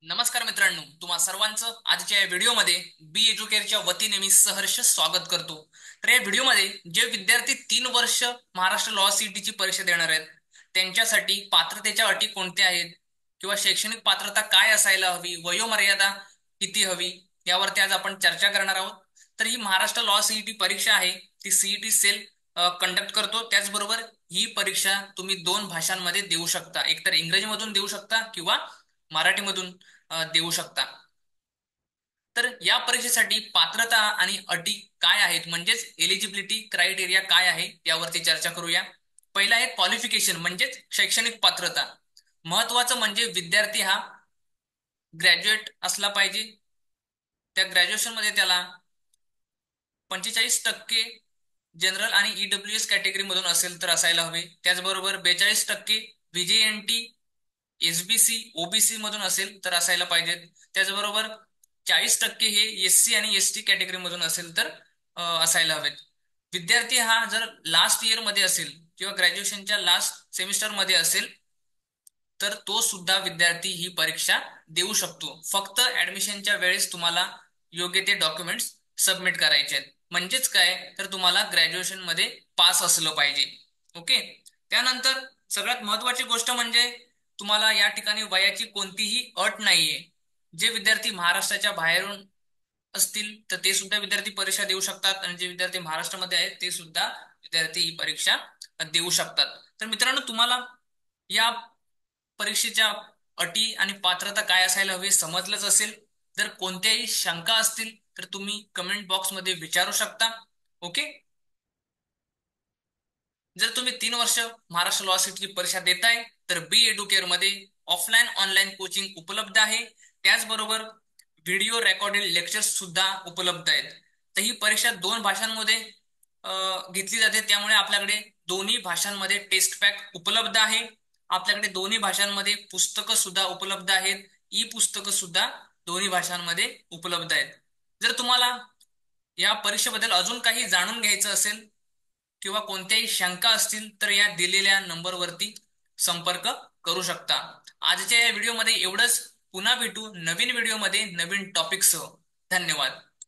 नमस्कार मित्रांनो, तुम्हा सर्वांचं आजच्या या व्हिडिओमध्ये बी एज्युकेअरच्या वतीने मी सहर्ष स्वागत करतो. तर या व्हिडिओमध्ये जे विद्यार्थी 3 वर्ष महाराष्ट्र लॉ सीईटीची परीक्षा देणार आहेत त्यांच्यासाठी पात्रतेच्या अटी कोणत्या आहेत किंवा शैक्षणिक पात्रता काय असायला हवी, वयोमर्यादा किती हवी, यावरती आज आपण चर्चा करणार आहोत. तर ही महाराष्ट्र लॉ सीईटी परीक्षा आहे, ती सीईटी सेल कंडक्ट करतो. त्याचबरोबर ही परीक्षा तुम्ही 2 भाषांमध्ये देऊ शकता, एकतर इंग्रजीमधून देऊ शकता किंवा मराठीमधून देऊ शकता. तर या परीक्षेसाठी पात्रता आणि अटी काय आहेत, म्हणजेच एलिजिबिलिटी क्रायटेरिया काय आहे, यावरती चर्चा करूया. पहिला आहे क्वालिफिकेशन, म्हणजेच शैक्षणिक पात्रता. महत्वाचं म्हणजे विद्यार्थी हा ग्रॅज्युएट असला पाहिजे. त्या ग्रॅज्युएशन मध्ये त्याला 45% जनरल आणि ईडब्ल्यूएस कॅटेगरी मधून असेल तर असायला हवे. त्याचबरोबर 42% व्हीजेएनटी एसबीसी ओबीसी मधून असेल तर असायला पाहिजेत. त्याचबरोबर 40% हे एससी आणि एसटी कॅटेगरी मधून असेल तर असायला हवेत. विद्यार्थी हा जर लास्ट इयर मध्ये असेल किंवा ग्रॅज्युएशनच्या लास्ट सेमिस्टर मध्ये असेल तर तो सुद्धा विद्यार्थी ही परीक्षा देऊ शकतो. फक्त ऍडमिशनच्या वेळेस तुम्हाला योग्य ते डॉक्युमेंट्स सबमिट करायचे आहेत. म्हणजेच काय, तर तुम्हाला ग्रॅज्युएशन मध्ये पास असलं पाहिजे. ओके. त्यानंतर सगळ्यात महत्वाची गोष्ट म्हणजे तुम्हाला या ठिकाणी वयाची कोणतीही अट नाहीये. जे विद्यार्थी महाराष्ट्राच्या बाहेरून असतील तर ते सुद्धा विद्यार्थी परीक्षा देऊ शकतात, आणि जे विद्यार्थी महाराष्ट्रामध्ये आहेत ते सुद्धा विद्यार्थी ही परीक्षा देऊ शकतात. तर मित्रांनो, तुम्हाला या परीक्षेच्या अटी आणि पात्रता काय असायला हवी समजलंच असेल. जर कोणत्याही शंका असतील तर तुम्ही कमेंट बॉक्समध्ये विचारू शकता. ओके. जर तुम्ही 3 वर्ष महाराष्ट्र लॉ सीईटीची परीक्षा देताय तर बी एड्युकेअर मध्ये ऑफलाईन ऑनलाईन कोचिंग उपलब्ध आहे. त्याचबरोबर व्हिडिओ रेकॉर्डेड लेक्चर्स सुद्धा उपलब्ध आहेत. तर ही परीक्षा 2 भाषांमध्ये घेतली जाते, त्यामुळे आपल्याकडे दोन्ही भाषांमध्ये टेस्ट पॅक उपलब्ध आहे. आपल्याकडे दोन्ही भाषांमध्ये पुस्तकं सुद्धा उपलब्ध आहेत. ई पुस्तकं सुद्धा दोन्ही भाषांमध्ये उपलब्ध आहेत. जर तुम्हाला या परीक्षेबद्दल अजून काही जाणून घ्यायचं असेल किंवा कोणत्याही शंका असतील तर या दिलेल्या नंबरवरती संपर्क करू शकता. आजच्या या व्हिडिओमध्ये एवढंच. पुन्हा भेटू नवीन व्हिडिओमध्ये नवीन टॉपिकसह. धन्यवाद.